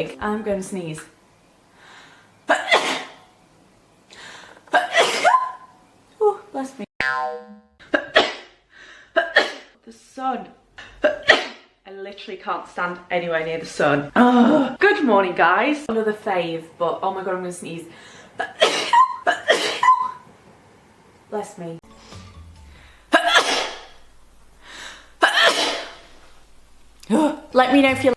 big. I'm going to sneeze. Oh, bless me. The sun. I literally can't stand anywhere near the sun. Oh. Good morning, guys. Another fave, but oh my god, I'm gonna sneeze. Bless me. Let me know if you